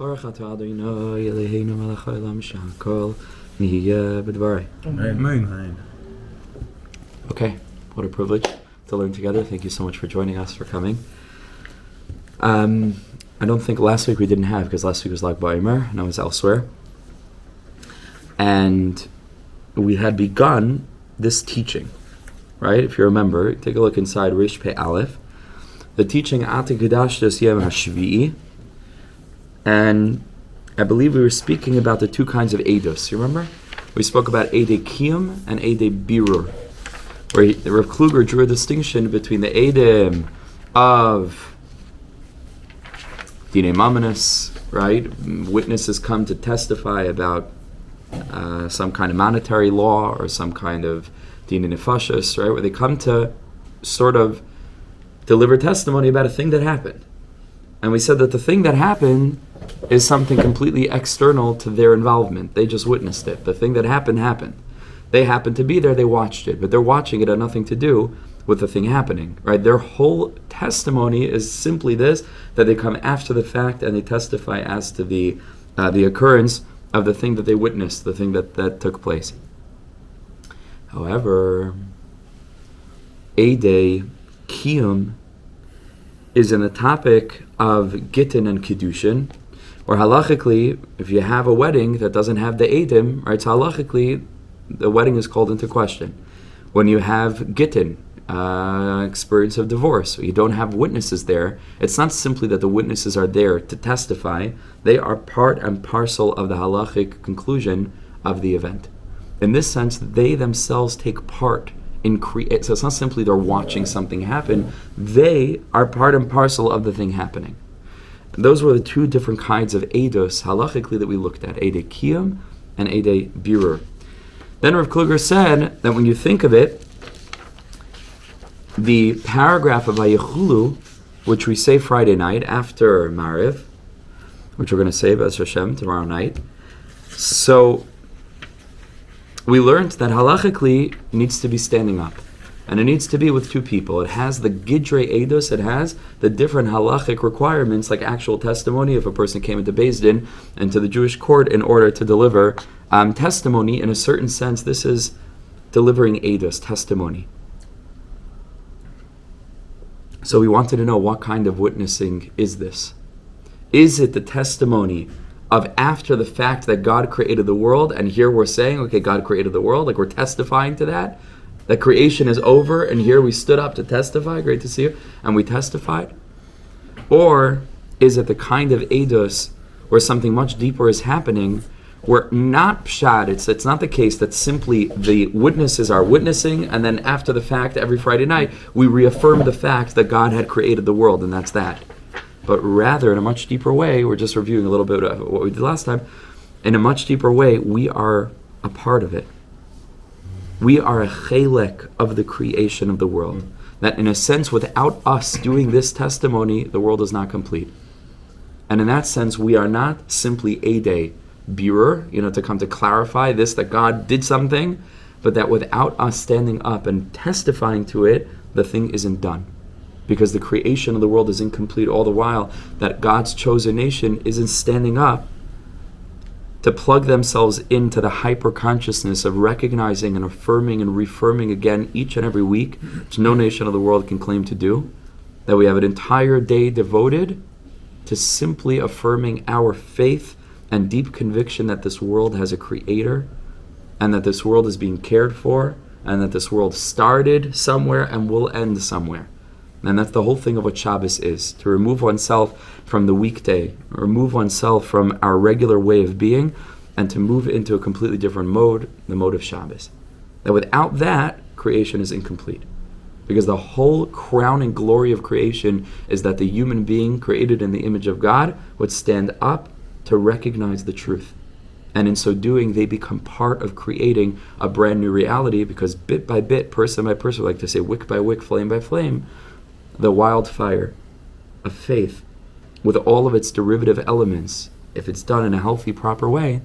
Baruch atah Adonai Eloheinu melech haolam shehakol nihiyeh b'dvarei. Amen. Okay, what a privilege to learn together. Thank you so much for joining us, for coming. I don't think last week we didn't have, because last week was Lag BaOmer and I was elsewhere. And we had begun this teaching, right? If you remember, take a look inside Rish Pei Aleph. The teaching Ate Kedashtos Yom HaShvi'i. And I believe we were speaking about the two kinds of eidos. You remember? We spoke about Eidei Kiyum and Eidei Birur, where Rav Kluger drew a distinction between the Eidim of Dinei Mamonos, right? Witnesses come to testify about some kind of monetary law or some kind of Dinei Nefashos, right? Where they come to sort of deliver testimony about a thing that happened. And we said that the thing that happened is something completely external to their involvement. They just witnessed it. The thing that happened. They happened to be there, they watched it, but their watching it had nothing to do with the thing happening, right? Their whole testimony is simply this, that they come after the fact and they testify as to the occurrence of the thing that they witnessed, the thing that took place. However, Eidei Kiyum is in the topic of Gittin and Kiddushin, or halachically, if you have a wedding that doesn't have the Eidim, right, so halachically, the wedding is called into question. When you have Gittin, experience of divorce, you don't have witnesses there, it's not simply that the witnesses are there to testify, they are part and parcel of the halachic conclusion of the event. In this sense, they themselves take part in create. So it's not simply they're watching something happen, they are part and parcel of the thing happening. And those were the two different kinds of eidos halachically that we looked at, Eidei Kiyum and Eidei Birur. Then Rav Kluger said that when you think of it, the paragraph of Vayichulu, which we say Friday night after Mariv, which we're going to say B'ez Hashem tomorrow night, so we learned that halachically it needs to be standing up. And it needs to be with two people. It has the Gidrei Eidos, it has the different halachic requirements, like actual testimony. If a person came into Beis Din and to the Jewish court in order to deliver testimony, in a certain sense, this is delivering Eidos, testimony. So we wanted to know, what kind of witnessing is this? Is it the testimony of after the fact that God created the world, and here we're saying, okay, God created the world, like we're testifying to that creation is over, and here we stood up to testify, great to see you, and we testified? Or is it the kind of eidos where something much deeper is happening, where not pshat, it's not the case that simply the witnesses are witnessing, and then after the fact, every Friday night, we reaffirm the fact that God had created the world, and that's that. But rather, in a much deeper way, we're just reviewing a little bit of what we did last time, in a much deeper way, we are a part of it. We are a chelek of the creation of the world. That in a sense, without us doing this testimony, the world is not complete. And in that sense, we are not simply Eidei Birur, to come to clarify this, that God did something, but that without us standing up and testifying to it, the thing isn't done. Because the creation of the world is incomplete all the while, that God's chosen nation isn't standing up to plug themselves into the hyper-consciousness of recognizing and affirming and reaffirming again each and every week, which no nation of the world can claim to do, that we have an entire day devoted to simply affirming our faith and deep conviction that this world has a creator, and that this world is being cared for, and that this world started somewhere and will end somewhere. And that's the whole thing of what Shabbos is, to remove oneself from the weekday, remove oneself from our regular way of being, and to move into a completely different mode, the mode of Shabbos. That without that, creation is incomplete. Because the whole crowning glory of creation is that the human being created in the image of God would stand up to recognize the truth. And in so doing, they become part of creating a brand new reality, because bit by bit, person by person, like to say wick by wick, flame by flame, the wildfire of faith, with all of its derivative elements, if it's done in a healthy, proper way,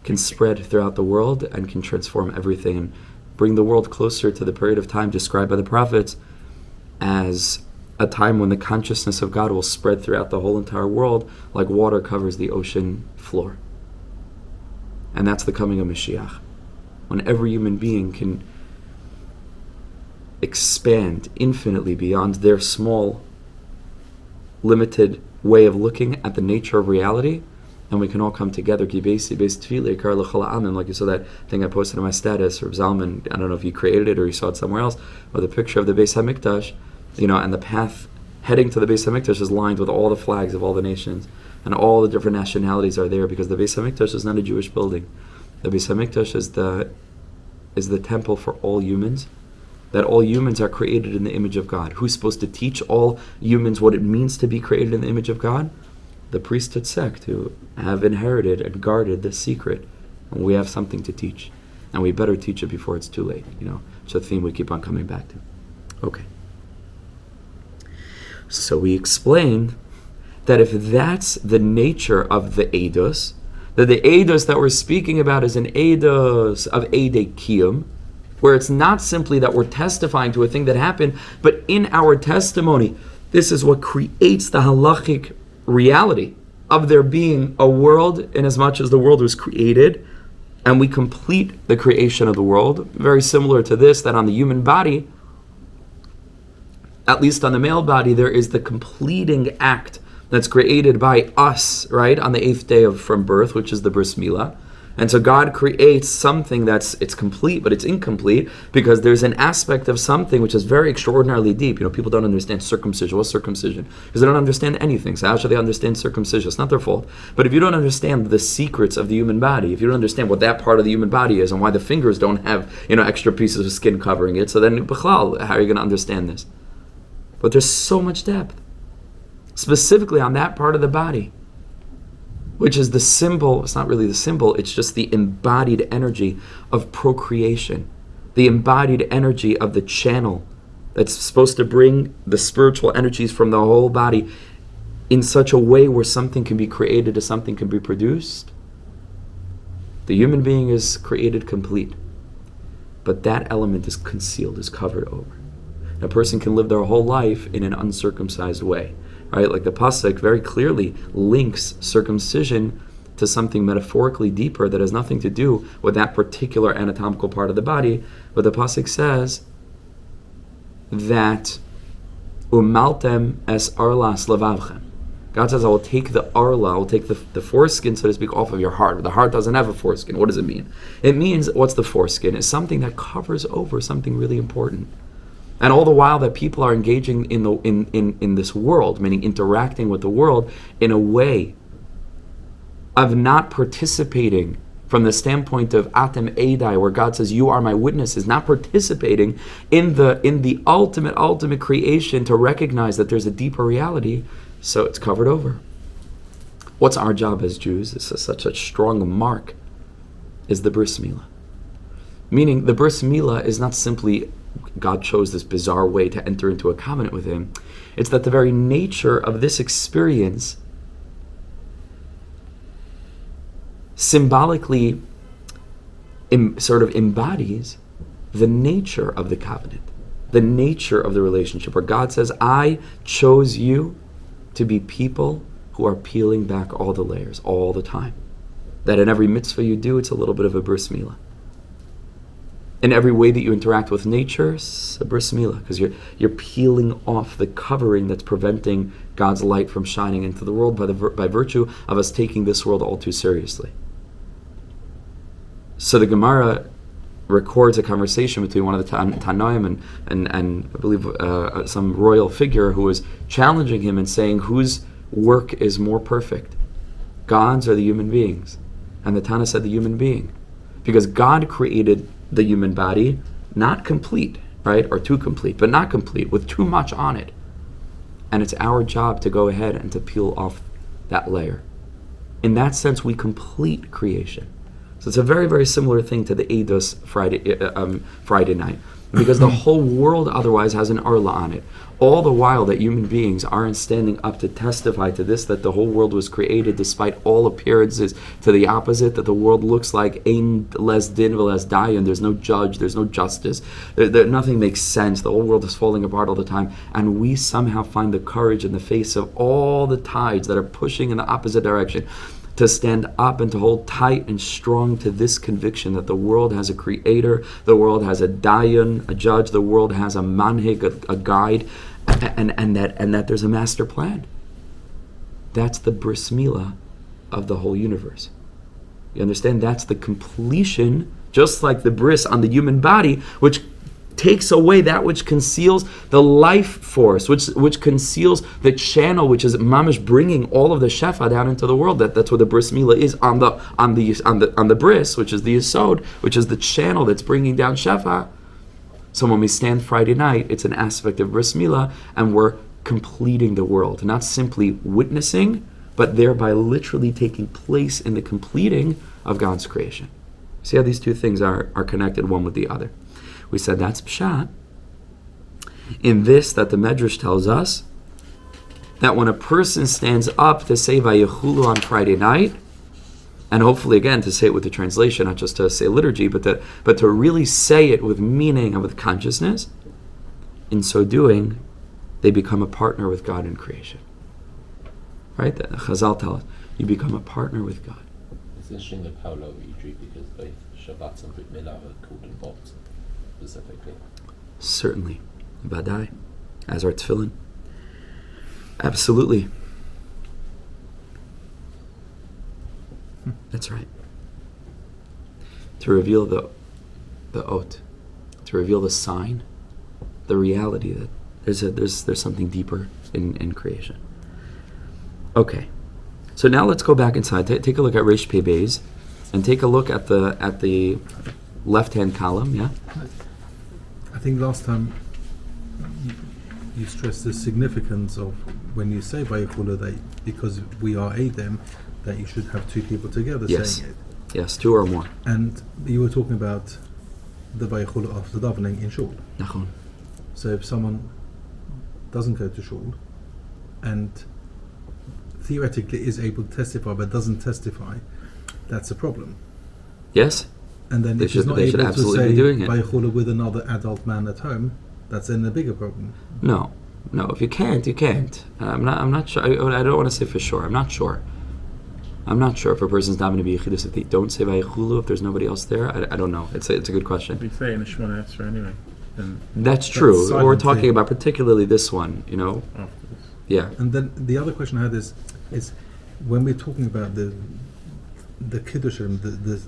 can spread throughout the world and can transform everything and bring the world closer to the period of time described by the prophets as a time when the consciousness of God will spread throughout the whole entire world like water covers the ocean floor. And that's the coming of Mashiach, when every human being can expand infinitely beyond their small, limited way of looking at the nature of reality, and we can all come together. Like you saw that thing I posted on my status, or Zalman, I don't know if you created it or you saw it somewhere else, with a picture of the Beis HaMikdash, and the path heading to the Beis HaMikdash is lined with all the flags of all the nations, and all the different nationalities are there, because the Beis HaMikdash is not a Jewish building. The Beis HaMikdash is the temple for all humans, that all humans are created in the image of God. Who's supposed to teach all humans what it means to be created in the image of God? The priesthood sect, who have inherited and guarded the secret. And we have something to teach. And we better teach it before it's too late. It's a theme we keep on coming back to. Okay. So we explained that if that's the nature of the eidos, that the eidos that we're speaking about is an eidos of eidei kiyum, where it's not simply that we're testifying to a thing that happened, but in our testimony, this is what creates the halachic reality of there being a world, in as much as the world was created, and we complete the creation of the world. Very similar to this, that on the human body, at least on the male body, there is the completing act that's created by us, right, on the 8th day from birth, which is the bris milah. And so God creates something it's complete, but it's incomplete, because there's an aspect of something which is very extraordinarily deep. People don't understand circumcision. What's circumcision? Because they don't understand anything. So how should they understand circumcision? It's not their fault. But if you don't understand the secrets of the human body, if you don't understand what that part of the human body is and why the fingers don't have, extra pieces of skin covering it, so then, b'chlal, how are you going to understand this? But there's so much depth, specifically on that part of the body, which is the symbol. It's not really the symbol, it's just the embodied energy of procreation, the embodied energy of the channel that's supposed to bring the spiritual energies from the whole body in such a way where something can be created or something can be produced. The human being is created complete, but that element is concealed, is covered over. A person can live their whole life in an uncircumcised way. Right, like the pasuk very clearly links circumcision to something metaphorically deeper that has nothing to do with that particular anatomical part of the body. But the pasuk says that umaltem es arlas levavchem. God says, I will take the arla, I will take the foreskin, so to speak, off of your heart. The heart doesn't have a foreskin. What does it mean? It means, what's the foreskin? It's something that covers over something really important. And all the while that people are engaging in this world, meaning interacting with the world in a way of not participating from the standpoint of Atem Eidai, where God says, you are my witnesses, not participating in the ultimate creation to recognize that there's a deeper reality, so it's covered over. What's our job as Jews? This is such a strong mark, is the bris milah. Meaning the bris milah is not simply God chose this bizarre way to enter into a covenant with him. It's that the very nature of this experience symbolically sort of embodies the nature of the covenant, the nature of the relationship, where God says, I chose you to be people who are peeling back all the layers all the time. That in every mitzvah you do, it's a little bit of a bris milah. In every way that you interact with nature, it's a bris milah, because you're peeling off the covering that's preventing God's light from shining into the world by virtue of us taking this world all too seriously. So the Gemara records a conversation between one of the Tanoim and I believe some royal figure who was challenging him and saying, whose work is more perfect, God's or the human beings? And the Tana said the human being, because God created the human body not complete, right, or too complete, but not complete, with too much on it. And it's our job to go ahead and to peel off that layer. In that sense, we complete creation. So it's a very, very similar thing to the Eidos Friday night. because the whole world otherwise has an arla on it. All the while that human beings aren't standing up to testify to this, that the whole world was created despite all appearances to the opposite, that the world looks like ein les din v'les dayan, there's no judge, there's no justice, nothing makes sense, the whole world is falling apart all the time, and we somehow find the courage in the face of all the tides that are pushing in the opposite direction to stand up and to hold tight and strong to this conviction that the world has a creator, the world has a dayan, a judge, the world has a manhig, a guide, and that there's a master plan. That's the bris milah of the whole universe. You understand? That's the completion, just like the bris on the human body, which takes away that which conceals the life force, which conceals the channel, which is mamish bringing all of the shefa down into the world. That's what the bris milah is on the bris, which is the yesod, which is the channel that's bringing down shefa. So when we stand Friday night, it's an aspect of bris milah, and we're completing the world, not simply witnessing, but thereby literally taking place in the completing of God's creation. See how these two things are connected one with the other. We said that's pshat. In this, that the Medrash tells us that when a person stands up to say Vayechulu on Friday night, and hopefully again to say it with the translation, not just to say liturgy, but to really say it with meaning and with consciousness, in so doing, they become a partner with God in creation. Right? The Chazal tell us, you become a partner with God. It's interesting that Paulo Idri, because both Shabbat and Brit Milah are called in box specifically. Certainly. Badai. As are tefillin. Absolutely. That's right. To reveal the ot, to reveal the sign, the reality that there's something deeper in creation. Okay, so now let's go back inside. Take a look at Reish Pei Beis, and take a look at the left-hand column. Yeah. I think last time you stressed the significance of when you say Vayechulu, that because we are Edom, that you should have two people together saying it. Yes, two or more. And you were talking about the Vayechulu after davening in shul. Nachon. So if someone doesn't go to shul and theoretically is able to testify but doesn't testify, that's a problem. Yes. And then if he's not able to say Vayechulu with another adult man at home, that's then a bigger problem. No. If you can't, you can't. I'm not sure. I don't want to say for sure. I'm not sure if a person's not going to be Yechidus if they don't say Vayechulu, if there's nobody else there. I don't know. It's a good question. We say in the Shemona Esrei anyway. That's true. We're talking about particularly this one, After this. Yeah. And then the other question I had is when we're talking about the Kiddushim, the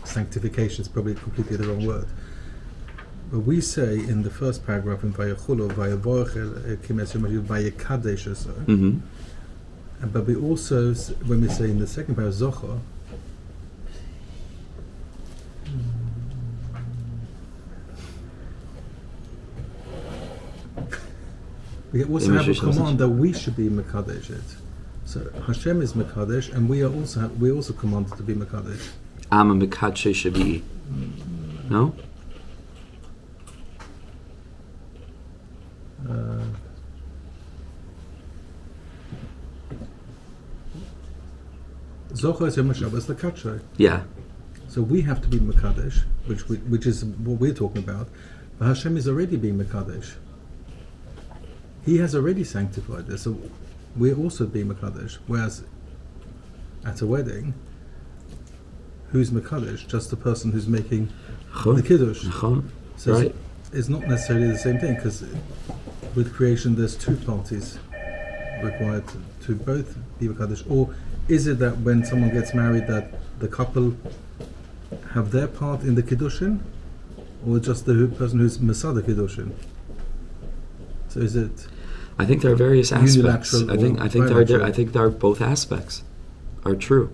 sanctification is probably completely the wrong word. But we say in the first paragraph in Vayechulu, Vayekadesh or so. Mm-hmm. But we also, when we say in the second paragraph, Zochar, we also have a command that we should be Mekadesh it. So Hashem is Mekadesh, and we also commanded to be Mekadesh. I'm a Mekadesh Shabi. No? Zochar is Yom HaShabbos, the Kadshay. Yeah. So we have to be Mekadesh, which is what we're talking about. But Hashem is already being Mekadesh. He has already sanctified us, so we're also being Mekadesh. Whereas at a wedding, who's Mekadesh? Just the person who's making the Kiddush. So right. It's not necessarily the same thing, because with creation there's two parties required to both be Mekadesh. Or is it that when someone gets married that the couple have their part in the Kiddushin, or just the person who's Masada Kiddushin? So is it? I think there are various aspects. I think there are both aspects are true.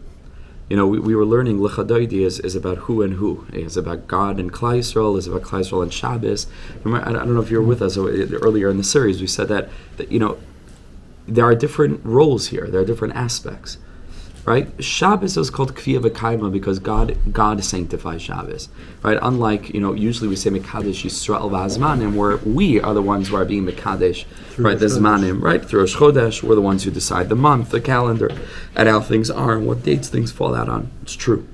We were learning L'Chadoidi is about who and who. It's about God and Klal Yisrael. It's about Klal Yisrael and Shabbos. Remember, I don't know if you were with us earlier in the series. We said that there are different roles here. There are different aspects. right? Shabbos is called Kviya V'Kaima because God sanctifies Shabbos, right? Unlike, usually we say Mekadesh Yisrael V'Azmanim, where we are the ones who are being Mekadesh, right? The Zmanim, right? Through Rosh Chodesh, we're the ones who decide the month, the calendar, and how things are and what dates things fall out on. It's true.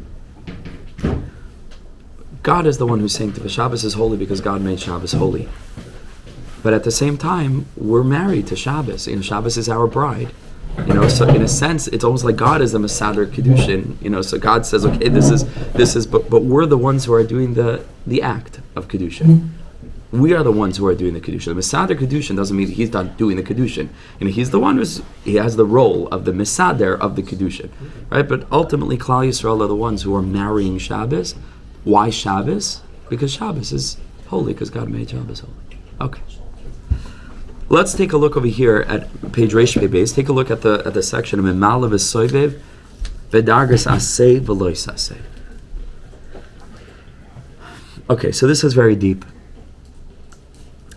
God is the one who sanctifies. Shabbos is holy because God made Shabbos holy. But at the same time, we're married to Shabbos. Shabbos is our bride. So in a sense, it's almost like God is the Masader Kedushin. So God says, okay, this is, but we're the ones who are doing the act of Kedushin. We are the ones who are doing the Kedushin. The Masader Kedushin doesn't mean he's not doing the Kedushin. He's the one he has the role of the Masader of the Kedushin, right? But ultimately, Klal Yisrael are the ones who are marrying Shabbos. Why Shabbos? Because Shabbos is holy, because God made Shabbos holy. Okay. Let's take a look over here at page Reish Pei Beis. Take a look at the section of Memaleh v'Soveiv v'dargas aseh v'lois aseh. Okay, so this is very deep.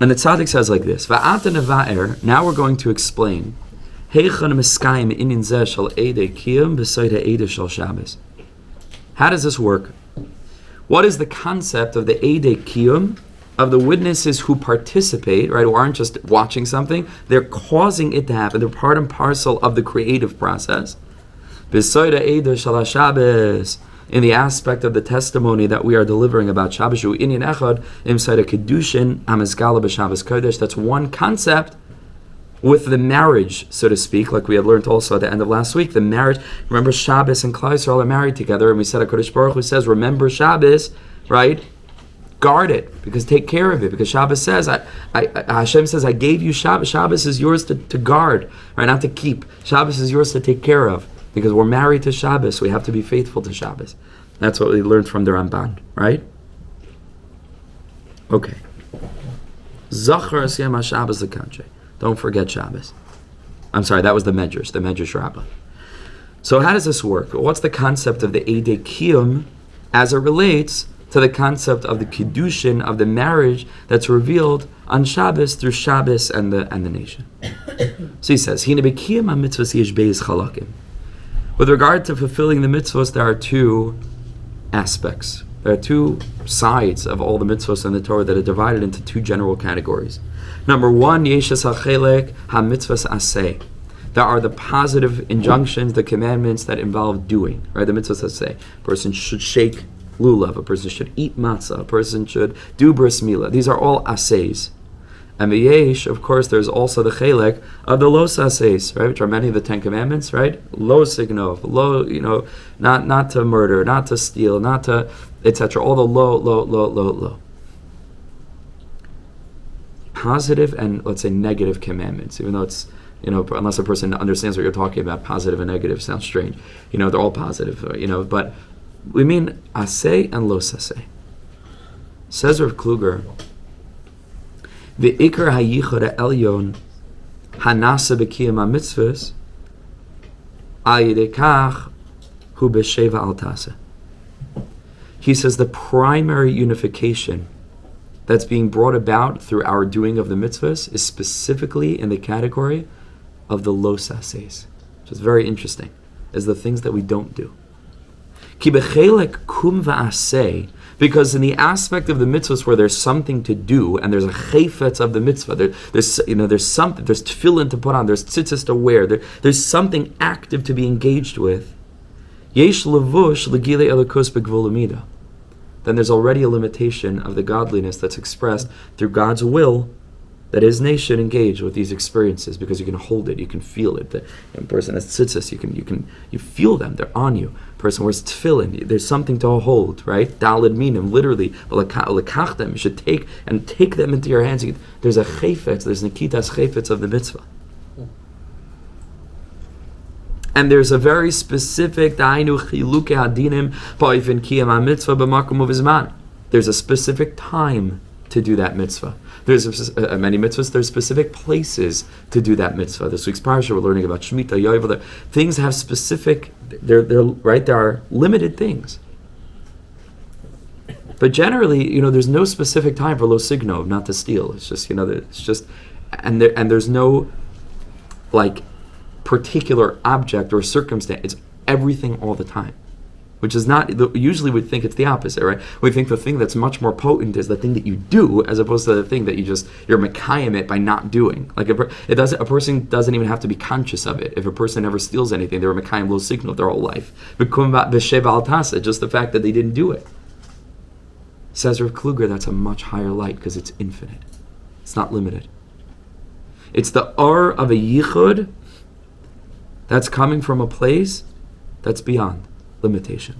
And the tzaddik says like this: Va'ata neva'er. Now we're going to explain. Heichon miskayim inin zeh shel edei kiyum b'soid ha'edei shel Shabbos. How does this work? What is the concept of the edei kiyum? Of the witnesses who participate, right, who aren't just watching something, they're causing it to happen. They're part and parcel of the creative process. In the aspect of the testimony that we are delivering about Shabbos, that's one concept with the marriage, so to speak, like we had learned also at the end of last week. The marriage, remember Shabbos and Klal Yisrael are married together, and we said HaKadosh Baruch Hu says, remember Shabbos, right? Guard it, because take care of it, because Shabbos says, Hashem says, I gave you Shabbos. Shabbos is yours to guard, right? Not to keep. Shabbos is yours to take care of, because we're married to Shabbos. We have to be faithful to Shabbos. That's what we learned from the Ramban, right? Okay. Zachar Asiyam HaShabbos L'Kanshe. Don't forget Shabbos. I'm sorry, that was the Medrash Rabbah. So how does this work? What's the concept of the Eidei Kiyum as it relates to the concept of the Kiddushin, of the marriage that's revealed on Shabbos through Shabbos and the nation? So he says, with regard to fulfilling the mitzvahs, there are two aspects. There are two sides of all the mitzvahs in the Torah that are divided into two general categories. Number one, yeshes ha'chelek ha'mitzvahs aseh. There are the positive injunctions, the commandments that involve doing, right? The mitzvahs aseh. A person should shake lulav, a person should eat matzah, a person should do bris milah. These are all aseis. And the yesh, of course, there's also the chelek of the los aseis, right, which are many of the Ten Commandments, right? Lo signov, lo, not to murder, not to steal, not to, etc. All the lo. Positive and, let's say, negative commandments, even though it's, unless a person understands what you're talking about, positive and negative sounds strange. They're all positive, but we mean aseh and lo aseh. Says Rav Kluger, the ikar hayichud elyon hanasa b'kiyam hamitzvos al yedei kach hu b'sheva al taseh. He says the primary unification that's being brought about through our doing of the mitzvahs is specifically in the category of the los asehs, which is very interesting, is the things that we don't do. Ki bechelek kum va'aseh, because in the aspect of the mitzvahs where there's something to do and there's a chayfetz of the mitzvah, there's something, there's tefillin to put on, there's tzitzis to wear, there's something active to be engaged with. Yesh levush legilei elokos begvul amida. Then there's already a limitation of the godliness that's expressed through God's will that his nation engage with these experiences, because you can hold it, you can feel it. The person has tzitzis, you feel them, they're on you. Person wears tefillin, there's something to hold, right? Dalid minim, literally. Lekach them, you should take them into your hands. There's a chayfetz, there's nikitas chayfetz of the mitzvah. And there's a very specific there's a specific time to do that mitzvah. There's many mitzvahs, there's specific places to do that mitzvah. This week's parsha, we're learning about Shemitah, Yovel. Things have specific, they're right, there are limited things. But generally, there's no specific time for lo signov, not to steal. It's just, and there's no, particular object or circumstance. It's everything all the time. Which is not, usually we'd think it's the opposite, right? We think the thing that's much more potent is the thing that you do, as opposed to the thing that you're mekayim it by not doing. Like a person doesn't even have to be conscious of it. If a person never steals anything, they were mekayim lo signal their whole life. Just the fact that they didn't do it. Says Rav Kluger, that's a much higher light because it's infinite. It's not limited. It's the or of a yichud that's coming from a place that's beyond limitation.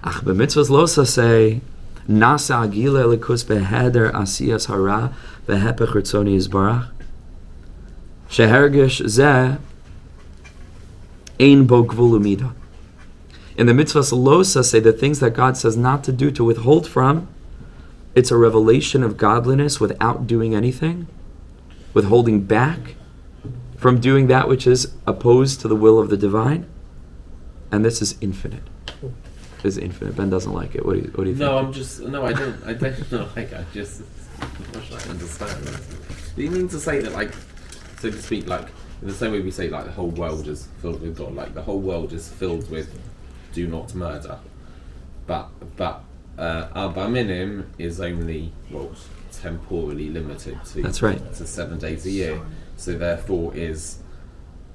Ach b'mitzvahs losa say nasa agila elikus beheder asiyas hara behepech ritzoni yizbarach shehergish zeh ein bo gvul umida. In the mitzvahs losa say the things that God says not to do, to withhold from, it's a revelation of godliness without doing anything, withholding back from doing that which is opposed to the will of the divine. And this is infinite. This is infinite. Ben doesn't like it. What do you think? No, I don't know. Like, I just, what should I understand? Do you mean to say that, like, so to speak, like, in the same way we say, like, the whole world is filled with God, like, the whole world is filled with do not murder, but Arba Minim is only, well, temporally limited to, that's right, to 7 days a year, so therefore is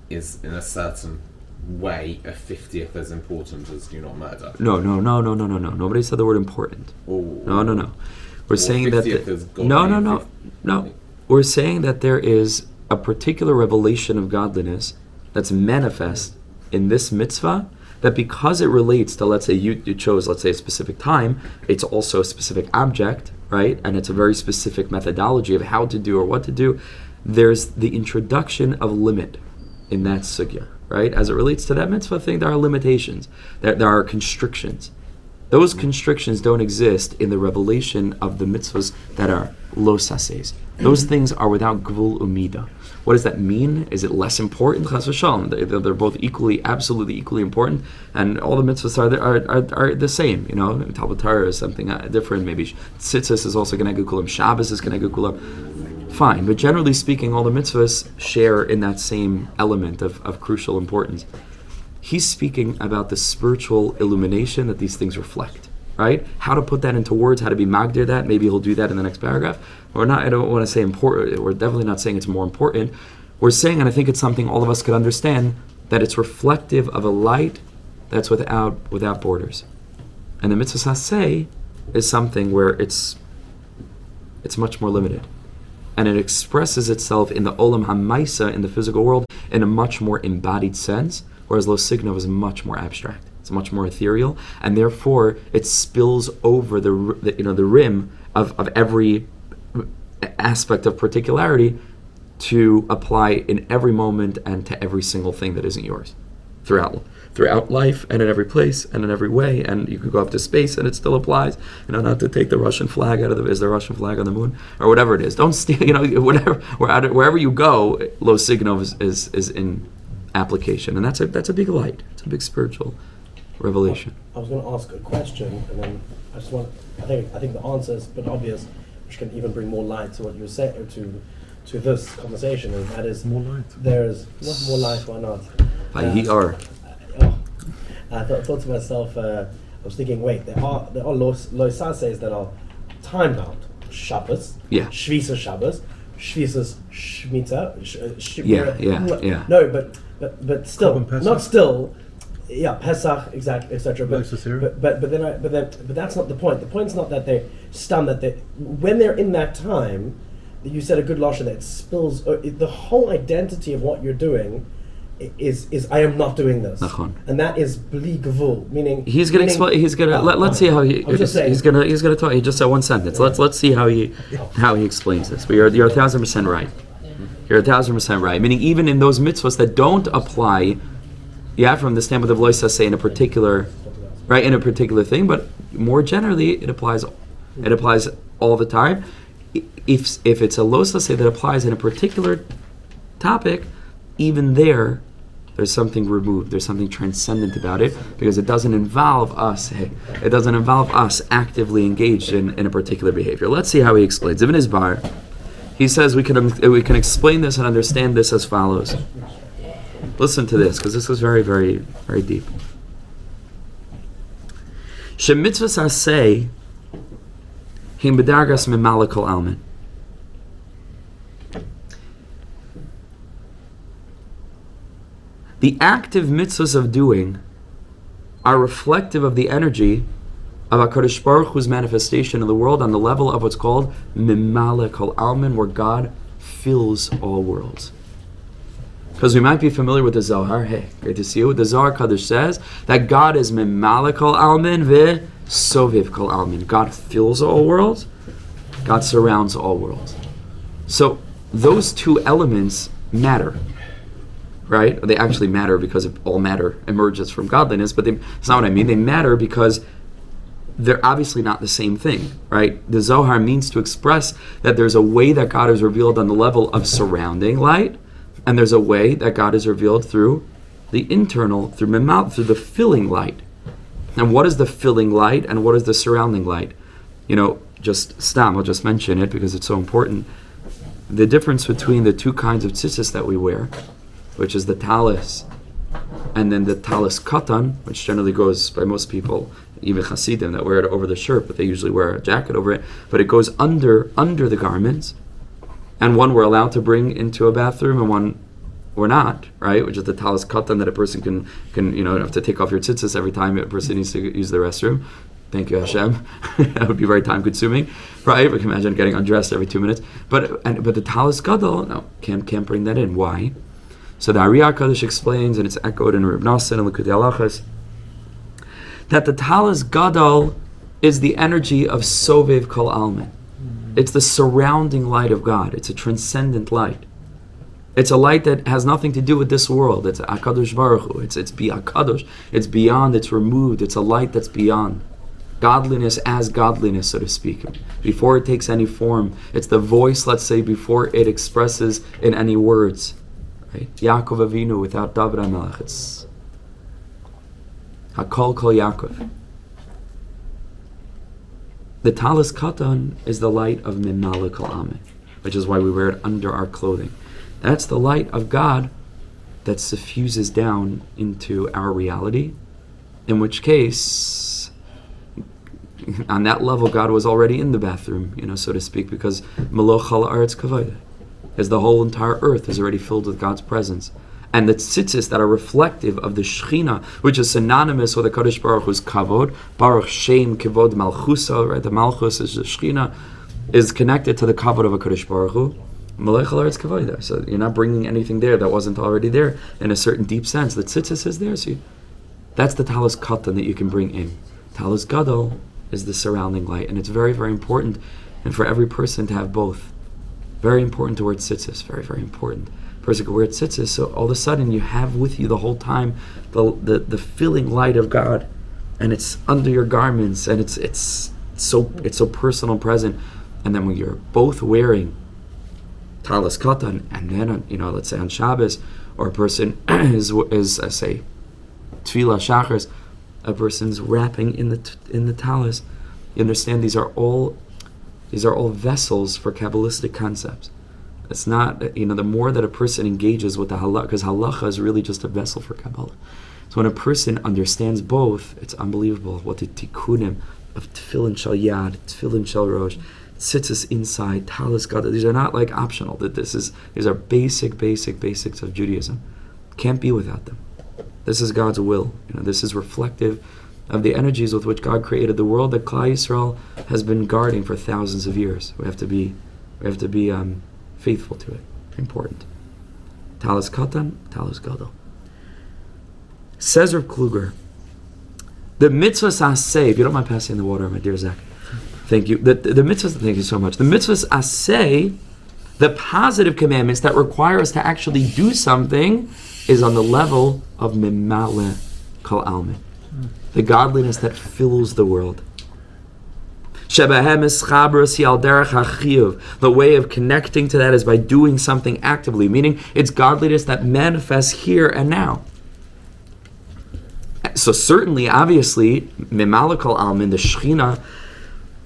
in a certain way a 50th as important as do not murder. No. Nobody said the word important. No. We're saying that no. We're saying that there is a particular revelation of godliness that's manifest in this mitzvah, that because it relates to, let's say you chose, let's say, a specific time, it's also a specific object, right? And it's a very specific methodology of how to do or what to do. There's the introduction of limit in that sugya, right? As it relates to that mitzvah thing, there are limitations. There are constrictions. Those constrictions don't exist in the revelation of the mitzvahs that are lo sases. Those things are without gvul umida. What does that mean? Is it less important? Chas v'shalom. They're both absolutely equally important, and all the mitzvahs are the same. You know, Talmud Torah is something different. Maybe Tzitzis is also Geneged Kulam. Shabbos is Geneged Kulam. Fine, but generally speaking, all the mitzvahs share in that same element of crucial importance. He's speaking about the spiritual illumination that these things reflect, right? How to put that into words, how to be magdir that. Maybe he'll do that in the next paragraph. Or not. I don't want to say important. We're definitely not saying it's more important. We're saying, and I think it's something all of us could understand, that it's reflective of a light that's without borders. And the mitzvah saseh is something where it's much more limited. And it expresses itself in the olam hamaisa, in the physical world, in a much more embodied sense, whereas lo signo is much more abstract. It's much more ethereal, and therefore it spills over the rim of every aspect of particularity to apply in every moment and to every single thing that isn't yours throughout life and in every place and in every way. And you could go up to space and it still applies. Not to take the Russian flag out of is the Russian flag on the moon or whatever it is. Don't steal. Whatever wherever you go, lo signo is in application, and that's a big light. It's a big spiritual revelation. I was going to ask a question, and then I think the answer is a bit obvious, which can even bring more light to what you said to this conversation, and that is more light. There is not more light. Why not? I thought to myself. I was thinking, wait, there are loisases that are time bound. Shabbos, Shvisa Shabbos, Shvisas Shmita. Yeah. No, but still, not still. Yeah, Pesach, exactly, etc. But that's not the point. The point's not that they're stunned. When they're in that time, you said a good lashon that it spills. The whole identity of what you're doing is I am not doing this, and that is bli gevul, meaning he's going to explain. He's going to let's see how he's going to talk. He just said one sentence. Let's see how he explains this. But you're 1,000% right. You're 1,000% right. Meaning even in those mitzvahs that don't apply. Yeah, from the standpoint of loisa say in a particular thing, but more generally it applies all the time. If it's a loisa say that applies in a particular topic, even there's something removed, there's something transcendent about it, because it doesn't involve us. It doesn't involve us actively engaged in a particular behavior. Let's see how he explains. Even his bar, he says we can explain this and understand this as follows. Listen to this, because this is very, very, very deep. Shemitzvahs aseh him b'dargas memaleh kol almin. The active mitzvahs of doing are reflective of the energy of HaKadosh Baruch Hu's manifestation in the world on the level of what's called Memaleh Kol Almin, where God fills all worlds. Because we might be familiar with the Zohar. Hey, great to see you. The Zohar Kadosh says that God is Memaleh Kol Almin ve Soveiv Kol Almin. God fills all worlds. God surrounds all worlds. So those two elements matter. Right? They actually matter because all matter emerges from godliness, but that's not what I mean. They matter because they're obviously not the same thing, right? The Zohar means to express that there's a way that God is revealed on the level of surrounding light, and there's a way that God is revealed through the internal, through the filling light. And what is the filling light, and what is the surrounding light? I'll just mention it because it's so important. The difference between the two kinds of tzitzis that we wear, which is the talis, and then the talis katan, which generally goes by most people, even Hasidim that wear it over the shirt, but they usually wear a jacket over it. But it goes under the garments, and one we're allowed to bring into a bathroom, and one we're not, right? Which is the talis katan that a person can have to take off your tzitzis every time a person needs to use the restroom. Thank you, Hashem. That would be very time consuming, right? We can imagine getting undressed every 2 minutes. But the talis gadol, no, can't bring that in. Why? So the Ariya Kadosh explains, and it's echoed in Reb Nosson and Likutei Halachos, that the Talis Gadol is the energy of Soveiv Kol Almin. It's the surrounding light of God. It's a transcendent light. It's a light that has nothing to do with this world. It's HaKadosh Baruch Hu. It's HaKadosh. It's beyond. It's removed. It's a light that's beyond. Godliness as godliness, so to speak. Before it takes any form. It's the voice, let's say, before it expresses in any words. Right? Yaakov Avinu without David HaMelech. It's Hakol Kol Yaakov. The Talis Katan is the light of Memaleh Kol Almin, which is why we wear it under our clothing. That's the light of God that suffuses down into our reality, in which case, on that level, God was already in the bathroom, so to speak, because Meloch Chal Haaretz Kavod, as the whole entire earth is already filled with God's presence. And the tzitzis that are reflective of the Shechina, which is synonymous with the Kadosh Baruch Hu's kavod, Baruch Shem Kavod Malchusa, right? The Malchus is the Shechina, is connected to the kavod of a Kadosh Baruch Hu. Melech Haaretz Kavod. So you're not bringing anything there that wasn't already there in a certain deep sense. The tzitzis is there, so that's the Talis Katan that you can bring in. Talis Gadol is the surrounding light, and it's very, very important, and for every person to have both. Very important to wear tzitzis. Very, very important. A person can wear tzitzis, so all of a sudden you have with you the whole time the filling light of God, and it's under your garments, and it's so personal and present. And then when you're both wearing talis katan, and then let's say on Shabbos, or a person is say tefillah shachars, a person's wrapping in the talis. You understand these are all vessels for Kabbalistic concepts. It's not, the more that a person engages with the halacha, because halacha is really just a vessel for Kabbalah. So when a person understands both, it's unbelievable what the tikkunim of tefillin shel yad, tefillin shel rosh, tzitzis inside, talis gadol. These are not like optional. These are basics of Judaism. Can't be without them. This is God's will. This is reflective of the energies with which God created the world that Klal Yisrael has been guarding for thousands of years. We have to be faithful to it. Important. Talis Katan, Talis Gadol. Says Reb Kluger, the mitzvahs aseh, if you don't mind passing the water, my dear Zach. Thank you. The mitzvahs, thank you so much. The mitzvahs aseh, the positive commandments that require us to actually do something, is on the level of Memaleh Kol Almin, the godliness that fills the world. The way of connecting to that is by doing something actively, meaning it's godliness that manifests here and now. So certainly, obviously, Memaleh Kol Almin, the Shechina,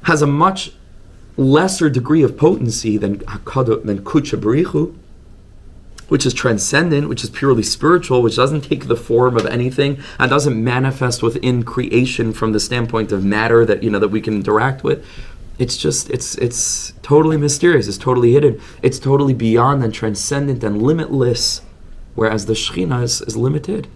has a much lesser degree of potency than Kudsha B'richu. which is transcendent, which is purely spiritual, which doesn't take the form of anything and doesn't manifest within creation from the standpoint of matter that that we can interact with. It's just it's totally mysterious. It's totally hidden. It's totally beyond and transcendent and limitless, whereas the Shekhinah is limited.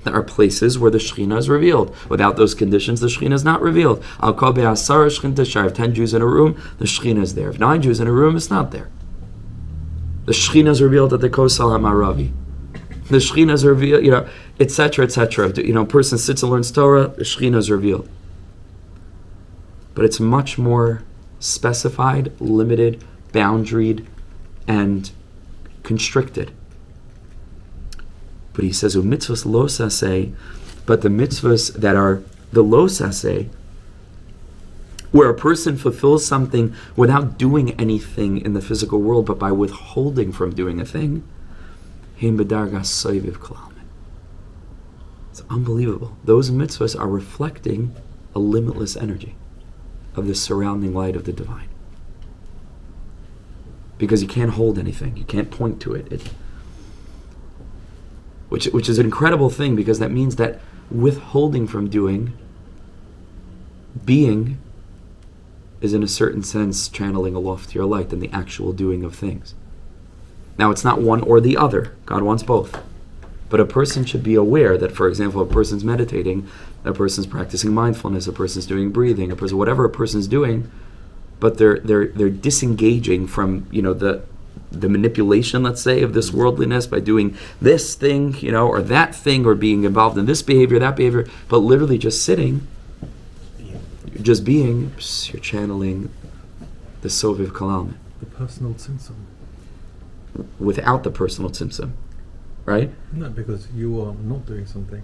There are places where the Shekhinah is revealed. Without those conditions, the Shekhinah is not revealed. Al kol be'asara shechinta. If 10 Jews in a room, the Shekhinah is there. If 9 Jews in a room, it's not there. The Shekhinah is revealed at the Kosal HaMaravi. The Shekhinah is revealed, etc., etc. A person sits and learns Torah, the Shekhinah is revealed. But it's much more specified, limited, boundaried, and constricted. But he says, mitzvahs lo saseh, but the mitzvahs that are the lo saseh, where a person fulfills something without doing anything in the physical world, but by withholding from doing a thing, heim b'dargas Soveiv kol almin. It's unbelievable. Those mitzvahs are reflecting a limitless energy of the surrounding light of the divine. Because you can't hold anything. You can't point to it. Which is an incredible thing, because that means that withholding from being is in a certain sense channeling a loftier light than the actual doing of things. Now, it's not one or the other. God wants both. But a person should be aware that, for example, a person's meditating, a person's practicing mindfulness, a person's doing breathing, whatever a person's doing, but they're disengaging from the manipulation, let's say, of this worldliness by doing this thing, or that thing, or being involved in this behavior, that behavior, but literally just sitting, just being, you're channeling the Soveiv kol almin. The personal tzimtzum. Without the personal tzimtzum, right? No, because you are not doing something.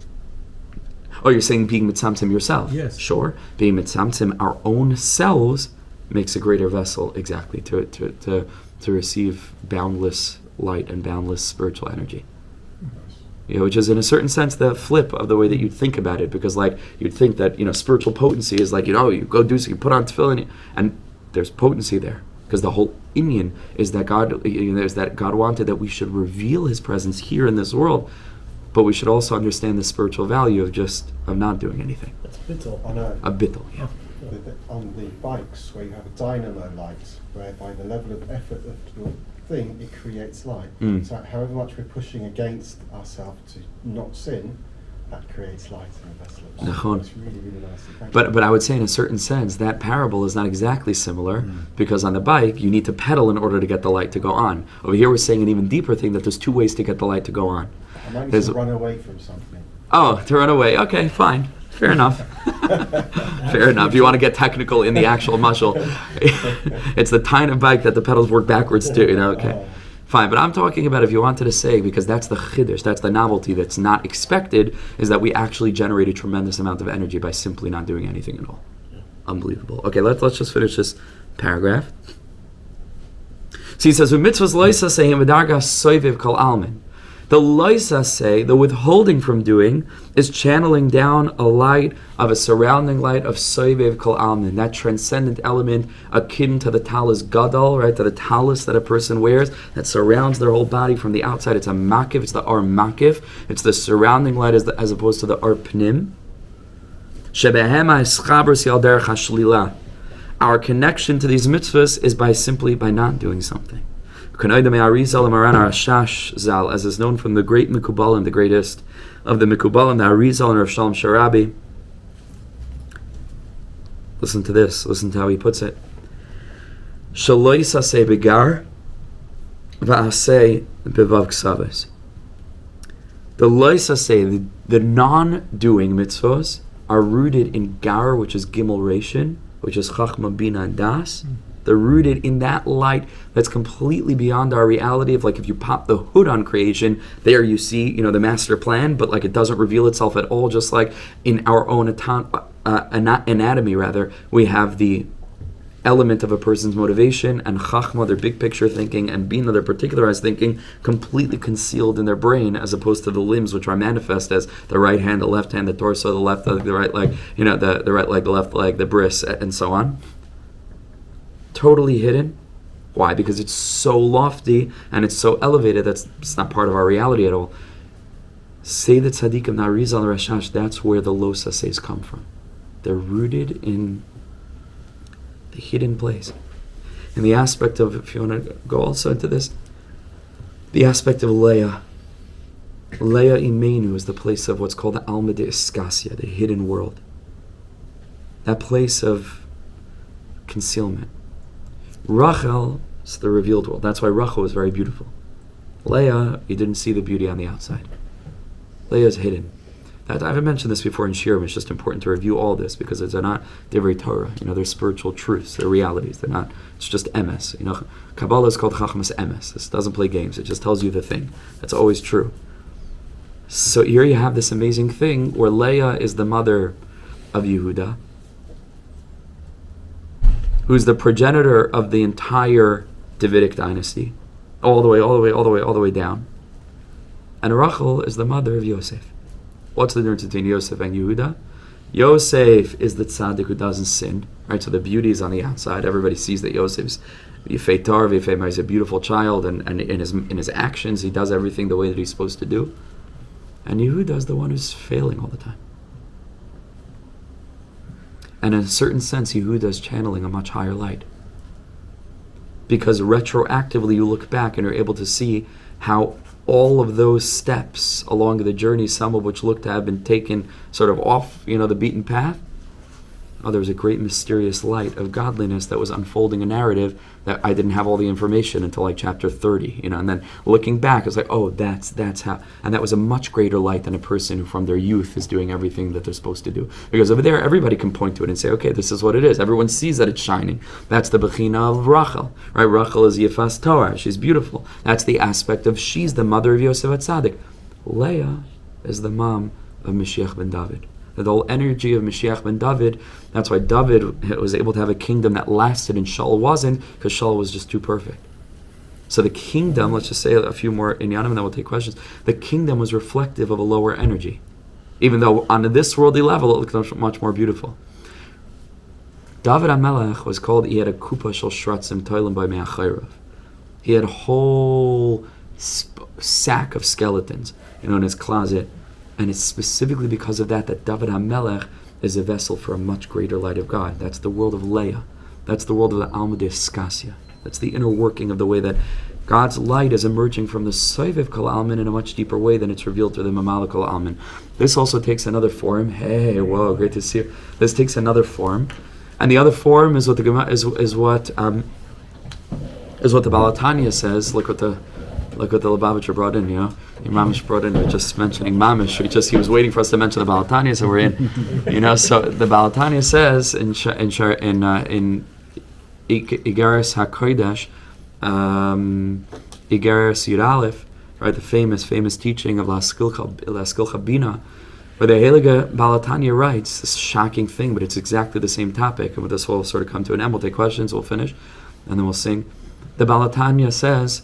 Oh, you're saying being mitzamtzim yourself? Yes. Sure. Being mitzamtzim our own selves makes a greater vessel, exactly, to receive boundless light and boundless spiritual energy. Which is in a certain sense the flip of the way that you'd think about it, because you'd think that spiritual potency is you go do so, you put on tefillin, and there's potency there, because the whole inyan is that God wanted that we should reveal His presence here in this world, but we should also understand the spiritual value of not doing anything. That's bittul. A bittul, yeah. On the bikes, where you have a dynamo light, whereby the level of effort of your thing, it creates light. So however much we're pushing against ourselves to not sin, that creates light in the vessel. It's really, really nice. But I would say in a certain sense, that parable is not exactly similar, because on the bike, you need to pedal in order to get the light to go on. Over here, we're saying an even deeper thing, that there's 2 ways to get the light to go on. I might need to run away from something. Oh, to run away. Okay, fine. Fair enough. Fair enough. You want to get technical in the actual mashal. It's the tiny bike that the pedals work backwards to, okay. Fine, but I'm talking about, if you wanted to say, because that's the chiddush, that's the novelty that's not expected, is that we actually generate a tremendous amount of energy by simply not doing anything at all. Unbelievable. Okay, let's just finish this paragraph. So he says, "Mitzvahs loisa seim v'dargas Soveiv kol almin." The loisa say, the withholding from doing, is channeling down a light of a surrounding light of Soveiv kol almin, that transcendent element akin to the talis gadol, right, to the talis that a person wears that surrounds their whole body from the outside. It's a makif, it's the ar makif, it's the surrounding light as opposed to the ar pnim. Shebehema ischabers yal derech hashlila. Our connection to these mitzvahs is by not doing something. As is known from the great Mikubalim, the greatest of the Mikubalim, the Arizal and Rav Shalom Sharabi. Listen to this. Listen to how he puts it. Shaloi saseh begar va'aseh bevav ksavos. The loy saseh, the non-doing mitzvahs, are rooted in gar, which is gimel reshin, which is chachma bina and das. They're rooted in that light that's completely beyond our reality of, if you pop the hood on creation, there you see, the master plan, but it doesn't reveal itself at all. Just like in our own anatomy, we have the element of a person's motivation and chachma, their big picture thinking, and bina, their particularized thinking, completely concealed in their brain, as opposed to the limbs, which are manifest as the right hand, the left hand, the torso, the left leg, the right leg, the right leg, the left leg, the bris, and so on. Totally hidden, Why? Because it's so lofty and it's so elevated that it's not part of our reality at all. Say the tzaddikim, Narizal Rashash, that's where the Lo Saseis come from. They're rooted in the hidden place. And the aspect of, if you want to go also into this, the aspect of Leah. Leah Imenu is the place of what's called the Alma de Iskasia, the hidden world. That place of concealment. Rachel is the revealed world. That's why Rachel was very beautiful. Leah, you didn't see the beauty on the outside. Leah is hidden. I haven't mentioned this before in shiur, but it's just important to review all this because they're not divrei Torah. They're spiritual truths. They're realities. They're not. It's just emes. Kabbalah is called chachmas emes. This doesn't play games. It just tells you the thing. That's always true. So here you have this amazing thing where Leah is the mother of Yehuda, who's the progenitor of the entire Davidic dynasty, all the way down. And Rachel is the mother of Yosef. What's the difference between Yosef and Yehuda? Yosef is the tzaddik who doesn't sin, right? So the beauty is on the outside. Everybody sees that Yosef's Yifei Tar, Yifei Mar, he's a beautiful child, and in his actions, he does everything the way that he's supposed to do. And Yehuda is the one who's failing all the time. And in a certain sense, Yehuda is channeling a much higher light. Because retroactively you look back and you're able to see how all of those steps along the journey, some of which look to have been taken sort of off, the beaten path, there was a great mysterious light of godliness that was unfolding a narrative that I didn't have all the information until like chapter 30, and then looking back, it's like, oh, that's how, and that was a much greater light than a person who from their youth is doing everything that they're supposed to do. Because over there, everybody can point to it and say, okay, this is what it is. Everyone sees that it's shining. That's the bechina of Rachel, right? Rachel is Yifas Torah. She's beautiful. That's the aspect of she's the mother of Yosef HaTzadik. Leah is the mom of Mashiach ben David. The whole energy of Mashiach ben David, that's why David was able to have a kingdom that lasted and Shaul wasn't, because Shaul was just too perfect. So the kingdom, let's just say a few more inyanim and then we'll take questions. The kingdom was reflective of a lower energy. Even though on this worldly level it looked much more beautiful. David HaMelech was called, he had a kupa shel shratzim toilim by me'achayrav. He had a whole sack of skeletons, in his closet. And it's specifically because of that David HaMelech is a vessel for a much greater light of God. That's the world of Leah. That's the world of the Alma de Iskasia. That's the inner working of the way that God's light is emerging from the Soveiv Kol Almin in a much deeper way than it's revealed through the Memaleh Kol Almin. This also takes another form. Hey, whoa, great to see you. This takes another form. And the other form is what the what the Balatanya says. Look what the Lubavitcher brought in, Mamish brought in, just mentioning Mamish. He was waiting for us to mention the Balatanya, so we're in. So the Balatanya says in Igeres HaKodesh, Igeres Yud Aleph, right, the famous teaching of La Skilcha Bina, where the Heilige Balatanya writes this shocking thing, but it's exactly the same topic. And with this, we'll sort of come to an end. We'll take questions, we'll finish, and then we'll sing. The Balatanya says,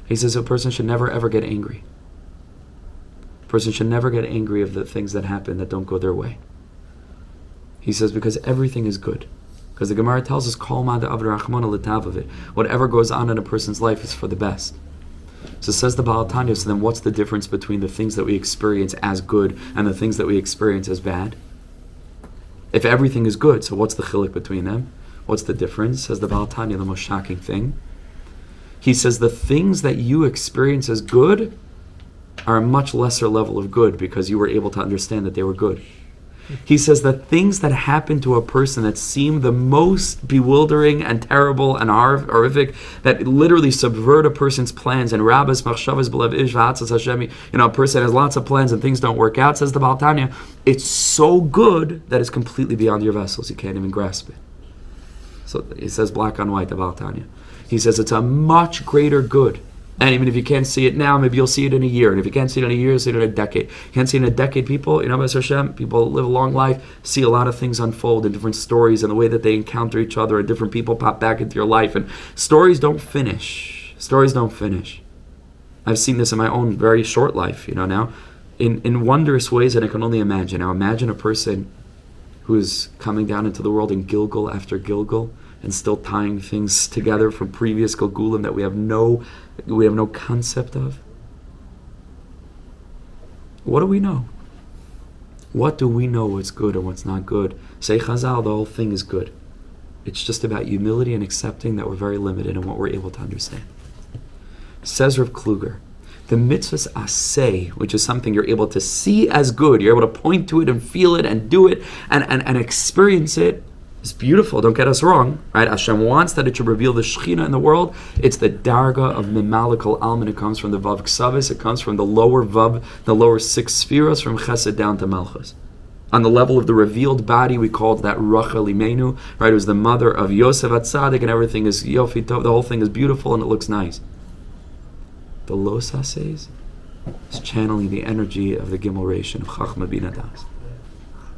he says a person should never ever get angry. A person should never get angry of the things that happen that don't go their way. He says because everything is good. Because the Gemara tells us, Kol ma de'aved rachmana l'tavavit. Whatever goes on in a person's life is for the best. So says the Balatanya, so then what's the difference between the things that we experience as good and the things that we experience as bad? If everything is good, so what's the chiluk between them? What's the difference? Says the Balatanya, the most shocking thing. He says the things that you experience as good are a much lesser level of good because you were able to understand that they were good. He says that things that happen to a person that seem the most bewildering and terrible and horrific, that literally subvert a person's plans, and Rabbis machshavas b'lev ish v'atzas Hashem, a person has lots of plans and things don't work out, says the Baal Tanya, it's so good that it's completely beyond your vessels. You can't even grasp it. So it says black on white, the Baal Tanya. He says it's a much greater good. And even if you can't see it now, maybe you'll see it in a year. And if you can't see it in a year, you'll see it in a decade. You can't see it in a decade, people, B'ez Hashem, people live a long life, see a lot of things unfold in different stories and the way that they encounter each other and different people pop back into your life. And stories don't finish. Stories don't finish. I've seen this in my own very short life, now, in wondrous ways that I can only imagine. Now imagine a person who is coming down into the world in Gilgul after Gilgul and still tying things together from previous Gilgulim that we have no concept of? What do we know? What do we know what's good and what's not good? Say Chazal, the whole thing is good. It's just about humility and accepting that we're very limited in what we're able to understand. Says Rav Kluger, the mitzvahs aseh, which is something you're able to see as good, you're able to point to it and feel it and do it and experience it, is beautiful. Don't get us wrong, right? Hashem wants that it should reveal the Shekhinah in the world. It's the darga of Memaleh kol almin. It comes from the Vav Ksavis. It comes from the lower Vav, the lower 6 spheres, from Chesed down to Malchus. On the level of the revealed body, we called that Rachel Imenu, right? It was the mother of Yosef Atzadik, and everything is Yofi Tov. The whole thing is beautiful and it looks nice. The Los Haseis is channeling the energy of the Gimel Rishon of Chachma Bina Das.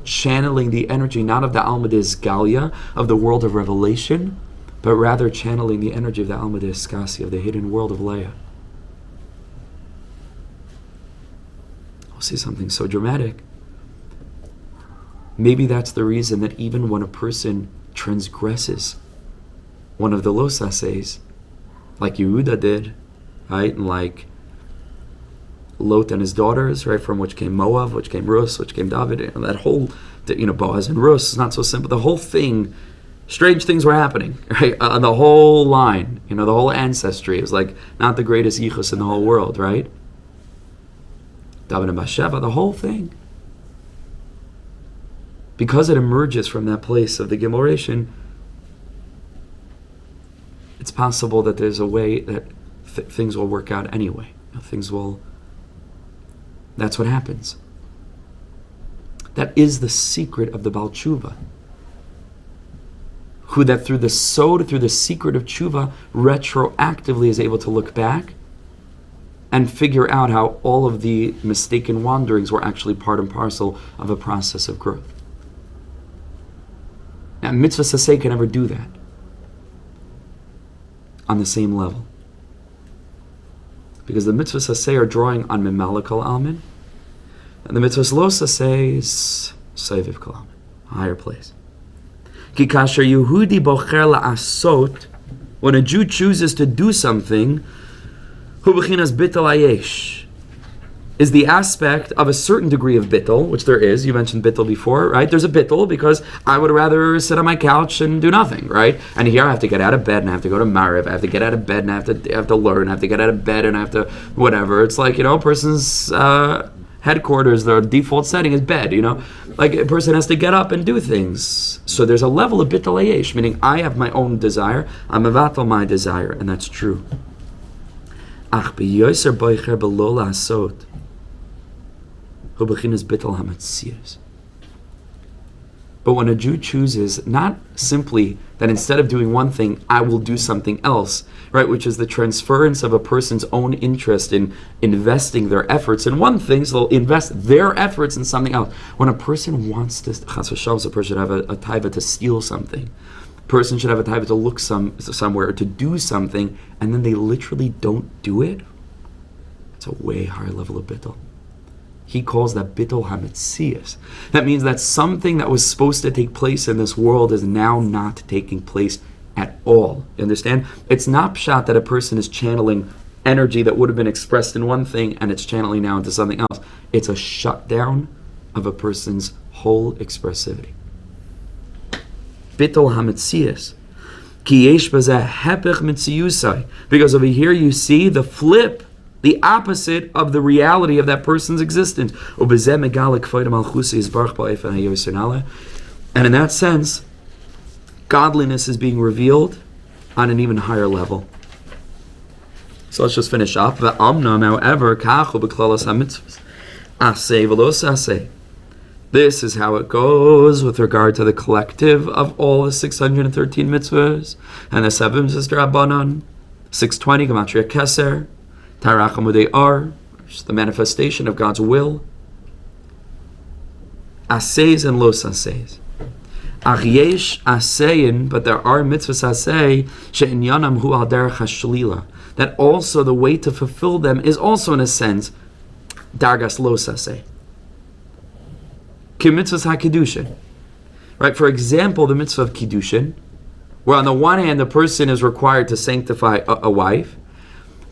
Channeling the energy not of the Almadiz Galia, of the world of revelation, but rather channeling the energy of the Almadiz Skasi, of the hidden world of Leah. I'll see something so dramatic. Maybe that's the reason that even when a person transgresses one of the Los Haseis, like Yehuda did, right, and like Lot and his daughters, right, from which came Moab, which came Rus, which came David, and that whole, Boaz and Rus is not so simple. The whole thing, strange things were happening, right, on the whole line, the whole ancestry. It was like not the greatest yichus in the whole world, right? David and Bathsheba, the whole thing. Because it emerges from that place of the Gimel Rishon, it's possible that there's a way that things will work out anyway. That's what happens. That is the secret of the Baal Tshuva. Who that through the sod, through the secret of Tshuva, retroactively is able to look back and figure out how all of the mistaken wanderings were actually part and parcel of a process of growth. Now, Mitzvah Saseh can never do that on the same level. Because the Mitzvah Saseh are drawing on Memaleh kol almin, and the Mitzvah Lo Saseh is Soveiv kol almin, a higher place. Ki kasher Yehudi bocher la'asot, when a Jew chooses to do something, hu b'chinas bittul hayesh, is the aspect of a certain degree of bittul, which there is. You mentioned bittul before, right? There's a bittul because I would rather sit on my couch and do nothing, right? And here I have to get out of bed and I have to go to Mariv. I have to get out of bed and I have to learn. I have to get out of bed and I have to whatever. It's like, a person's headquarters, their default setting is bed, Like a person has to get up and do things. So there's a level of bittul hayesh, meaning I have my own desire. I'm mevatel my desire, and that's true. Ach b'yoser boicher b'lo la'asot. But when a Jew chooses not simply that instead of doing one thing, I will do something else, right, which is the transference of a person's own interest in investing their efforts in one thing, so they'll invest their efforts in something else. When a person wants to, Chas v'shalom, a person should have a taiva to steal something. A person should have a taiva to look somewhere or to do something, and then they literally don't do it. It's a way higher level of bittul. He calls that bittul hametzias. That means that something that was supposed to take place in this world is now not taking place at all. You understand? It's not pshat that a person is channeling energy that would have been expressed in one thing and it's channeling now into something else. It's a shutdown of a person's whole expressivity. Bittul hametzias. Ki yesh bazeh hepech mitziyusai. Because over here you see the flip, the opposite of the reality of that person's existence. And in that sense, godliness is being revealed on an even higher level. So let's just finish up. However, this is how it goes with regard to the collective of all the 613 mitzvahs and the 7 sister Rabbanon, 620 Gematria Keser, Tarachamudei Ar, which is the manifestation of God's will. Aseis and los aseis. Yesh asein, but there are mitzvahs asei she'inyanam hu al derech hashlila. That also the way to fulfill them is also in a sense dargas los asei. Ki mitzvahs hakidushin. Right? For example, the mitzvah of kiddushin, where on the one hand the person is required to sanctify a wife,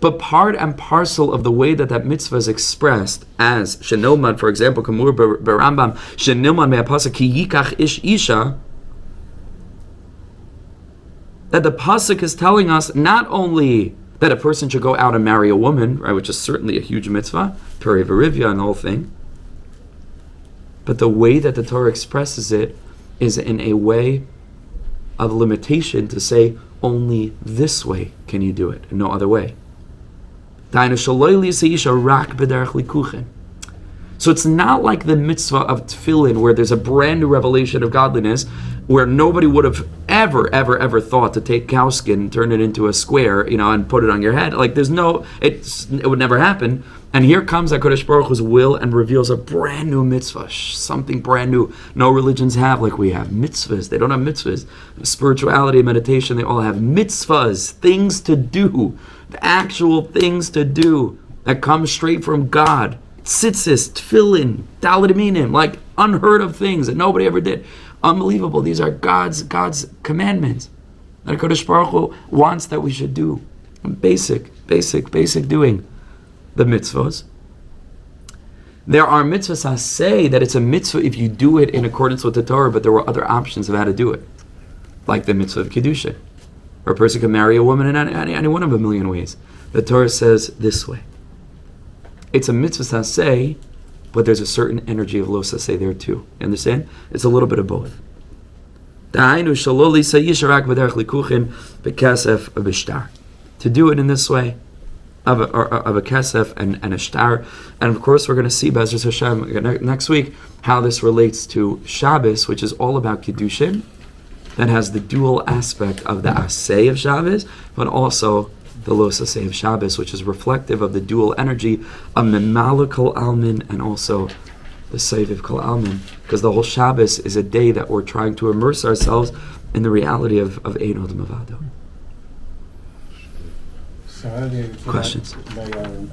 but part and parcel of the way that mitzvah is expressed as shenilman, for example, kamur berambam shenilman me'apasuk ki yikach ish isha, that the pasuk is telling us not only that a person should go out and marry a woman, right, which is certainly a huge mitzvah, Peri Verivia and the whole thing, but the way that the Torah expresses it is in a way of limitation to say only this way can you do it, and no other way. So it's not like the mitzvah of tefillin where there's a brand new revelation of godliness where nobody would have ever thought to take cow skin, turn it into a square, and put it on your head. Like it would never happen. And here comes HaKadosh Baruch Hu's will and reveals a brand new mitzvah, something brand new. No religions have like we have. Mitzvahs, they don't have mitzvahs. Spirituality, meditation, they all have mitzvahs, things to do, the actual things to do that come straight from God. Tzitzis, tefillin, dalet minim, like unheard of things that nobody ever did. Unbelievable. These are God's commandments that HaKadosh Baruch Hu wants that we should do. Basic doing. The mitzvahs. There are mitzvahs that say that it's a mitzvah if you do it in accordance with the Torah, but there were other options of how to do it, like the mitzvah of kiddushin, where a person can marry a woman in any one of a million ways. The Torah says this way. It's a mitzvah saseh, but there's a certain energy of lo saseh there too. You understand? It's a little bit of both. To do it in this way, of a kesef and a shtar. And of course we're going to see Be'ezras Hashem next week how this relates to Shabbos, which is all about kiddushin, that has the dual aspect of the aseh of Shabbos, but also the lo saseh of Shabbos, which is reflective of the dual energy of Memaleh kol almin and also the Soveiv kol almin, because the whole Shabbos is a day that we're trying to immerse ourselves in the reality of Ein Od Milvado. So earlier you Questions? Leah and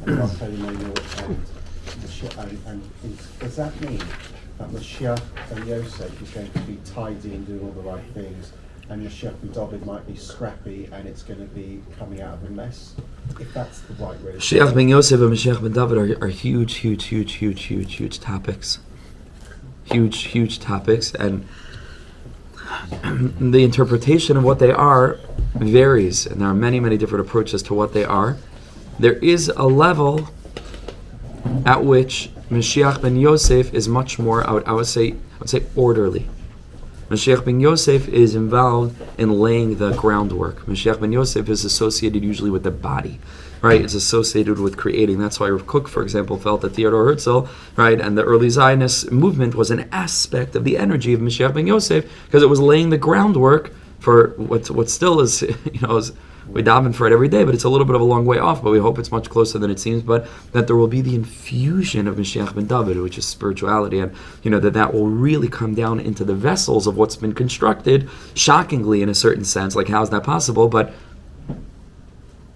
does that mean that Mashiach and Yosef is going to be tidy and doing all the right things, and Mashiach and David might be scrappy and it's going to be coming out of a mess? If that's the right way. Mashiach ben Yosef and Mashiach ben David are huge topics. Huge topics, and the interpretation of what they are varies, and there are many different approaches to what they are. There is a level at which Mashiach ben Yosef is much more, I would say orderly. Mashiach ben Yosef is involved in laying the groundwork. Mashiach ben Yosef is associated usually with the body, right? It's associated with creating. That's why Rav Kook, for example, felt that Theodor Herzl, right, and the early Zionist movement was an aspect of the energy of Mashiach ben Yosef because it was laying the groundwork for what still is, we daven for it every day, but it's a little bit of a long way off, but we hope it's much closer than it seems, but that there will be the infusion of Mashiach ben David, which is spirituality, and that will really come down into the vessels of what's been constructed, shockingly in a certain sense, like how is that possible, but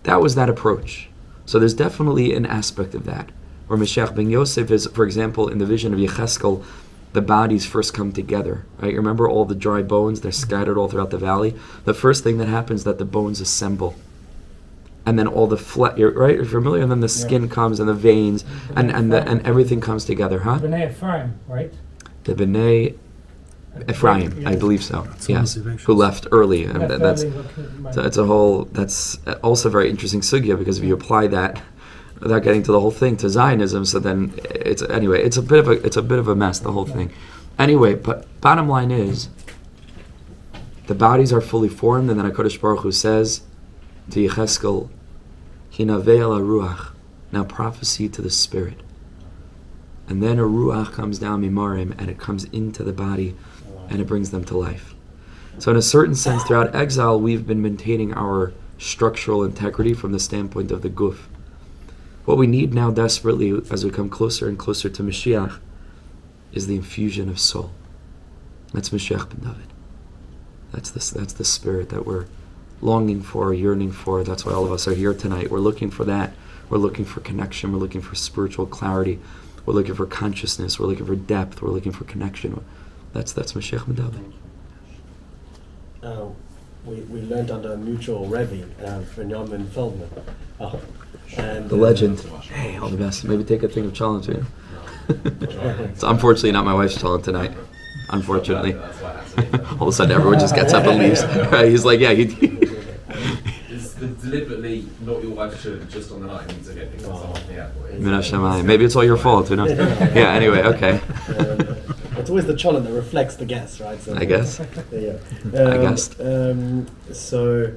that was that approach. So there's definitely an aspect of that, where Mashiach ben Yosef is, for example, in the vision of Yecheskel, the bodies first come together, right? You remember all the dry bones, they're scattered all throughout the valley. The first thing that happens is that the bones assemble. And then all the flesh, right? You're familiar? And then the skin comes and the veins and everything comes together, huh? B'nai Ephraim, right? The B'nai Ephraim, I believe so. Yes, who left early. And that's also a very interesting sugya, because if you apply that, without getting to the whole thing, to Zionism, so then it's a bit of a mess, the whole thing. Anyway, but bottom line is, the bodies are fully formed, and then HaKadosh Baruch Hu says to Yecheskel, Hinavei ala ruach, now prophecy to the spirit. And then a ruach comes down mimarim, and it comes into the body, and it brings them to life. So in a certain sense, throughout exile, we've been maintaining our structural integrity from the standpoint of the guf. What we need now desperately, as we come closer and closer to Mashiach, is the infusion of soul. That's Mashiach ben David. That's the spirit that we're longing for, yearning for. That's why all of us are here tonight. We're looking for that. We're looking for connection. We're looking for spiritual clarity. We're looking for consciousness. We're looking for depth. We're looking for connection. That's Mashiach ben David. we learned under a mutual Rebbe, Benjamin Feldman. And The legend. Hey, all the best. Maybe take a thing of challah too. It's unfortunately not my wife's challah tonight. Unfortunately. All of a sudden everyone just gets up and leaves. Right? He's like, yeah, It's deliberately not your wife's children, just on the night to get things off the airport. Maybe it's all your fault, who knows? Yeah, anyway, okay. It's always the cholent that reflects the guest, right? So, I guess. Yeah. I guessed. So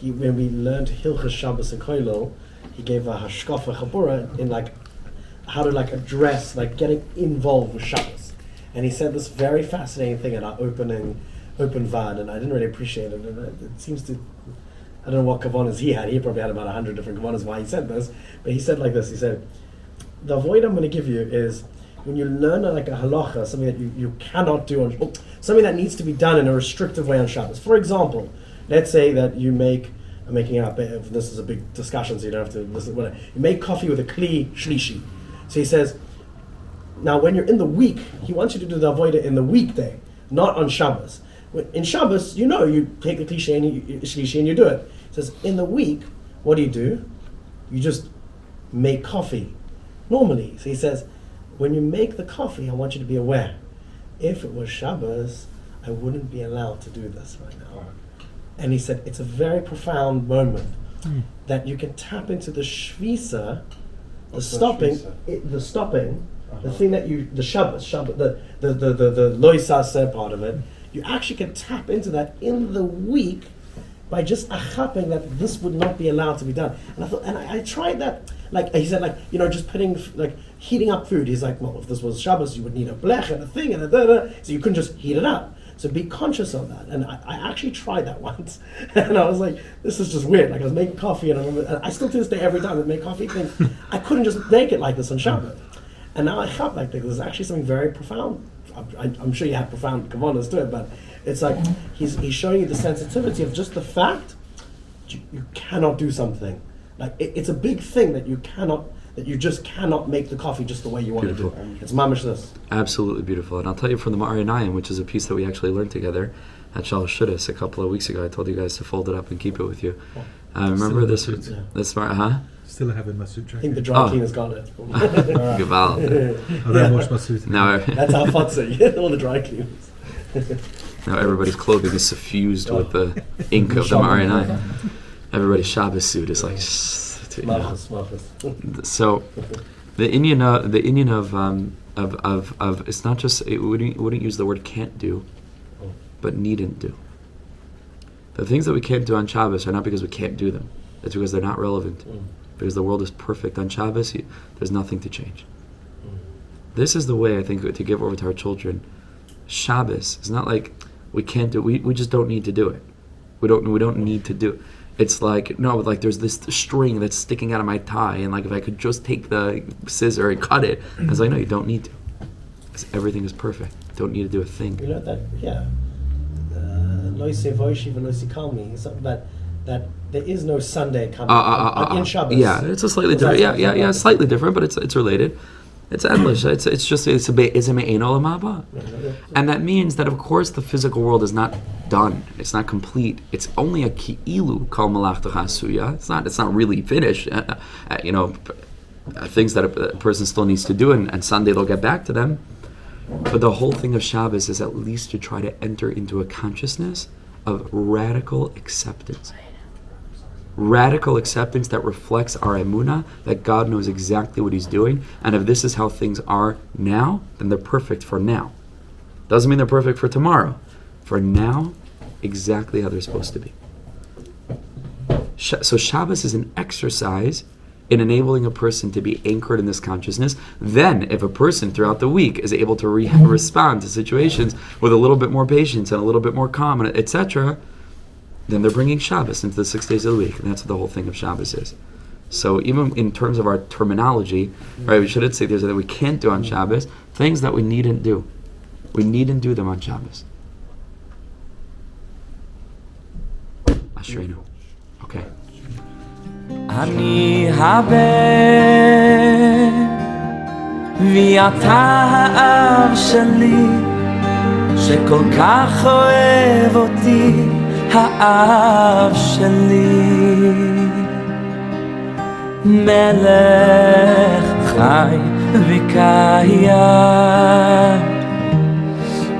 when we learned Hilchas Shabbos and Koilo, he gave a hashkafa chabura in like how to like address like getting involved with Shabbos, and he said this very fascinating thing at our open vad, and I didn't really appreciate it. And it seems to, I don't know what kavanas he had. He probably had about 100 different kavanas why he said this, but he said like this. He said, "The avoid I'm going to give you is when you learn like a halacha, something that you cannot do on, something that needs to be done in a restrictive way on Shabbos. For example, let's say that you make." I'm making it up. This is a big discussion, so you don't have to listen. Whatever. You make coffee with a kli shlishi. So he says, now when you're in the week, he wants you to do the avodah in the weekday, not on Shabbos. In Shabbos, you take the kli shlishi and you do it. He says, in the week, what do? You just make coffee, normally. So he says, when you make the coffee, I want you to be aware. If it was Shabbos, I wouldn't be allowed to do this right now. And he said, it's a very profound moment that you can tap into the shvisa, the stopping, the thing that the Shabbos, the loisaseh part of it. You actually can tap into that in the week by just achapping that this would not be allowed to be done. And I thought, and I tried that. Like he said, just putting heating up food. He's like, well, if this was Shabbos, you would need a blech and a thing and a da-da. So you couldn't just heat it up. So be conscious of that. And I actually tried that once. And I was like, this is just weird. Like I was making coffee and I still to this day, every time I make coffee, think I couldn't just make it like this on Shabbat. And now I felt like there's actually something very profound. I'm sure you have profound kavanas to it, but it's like he's showing you the sensitivity of just the fact you cannot do something. Like it's a big thing that you just cannot make the coffee just the way you want Beautiful. to do it. It's mamish this. Absolutely beautiful. And I'll tell you from the Ma'arinayim, which is a piece that we actually learned together at Shalosh Shudas a couple of weeks ago. I told you guys to fold it up and keep it with you. Remember this smart, huh? Still have in my suit jacket. I think the dry cleaner's got it. Gewalt. I don't wash my suit. Now, That's our futza, all the dry cleaners. now everybody's clothing is suffused with the ink of the Ma'arinayim. Everybody's Shabbos suit is like... So, the Indian of it's not just it wouldn't use the word can't do, but needn't do. The things that we can't do on Shabbos are not because we can't do them; it's because they're not relevant. Because the world is perfect on Shabbos, there's nothing to change. This is the way I think to give over to our children. Shabbos is not like we can't do. We just don't need to do it. We don't need to do it. It's like, no, like there's this string that's sticking out of my tie, and like if I could just take the scissor and cut it, I was like, no, you don't need to. Because everything is perfect. You don't need to do a thing. You know that, yeah. Loisi voishi v'loisi kalmi, something that there is no Sunday coming in Shabbos. Yeah, it's a slightly different. Yeah, slightly different, but it's related. It's endless. It's a me'ein olam haba. And that means that, of course, the physical world is not done. It's not complete. It's only a ki'ilu kol malachtacha asuya. It's not really finished. Things that a person still needs to do, and Sunday they'll get back to them. But the whole thing of Shabbos is at least to try to enter into a consciousness of radical acceptance. Radical acceptance that reflects our emunah, that God knows exactly what He's doing, and if this is how things are now, then they're perfect for now. Doesn't mean they're perfect for tomorrow. For now, exactly how they're supposed to be. So Shabbos is an exercise in enabling a person to be anchored in this consciousness. Then, if a person throughout the week is able to respond to situations with a little bit more patience and a little bit more calm, etc., then they're bringing Shabbos into the 6 days of the week, and that's what the whole thing of Shabbos is. So even in terms of our terminology, right, we shouldn't say there's that we can't do on Shabbos, things that we needn't do. We needn't do them on Shabbos. Ashrenu. Okay. אני הבן ואתה האב שלי שכל כך אוהב אותי האב שלי, מלך חי וקיים,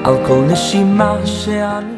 על כל נשימה שאני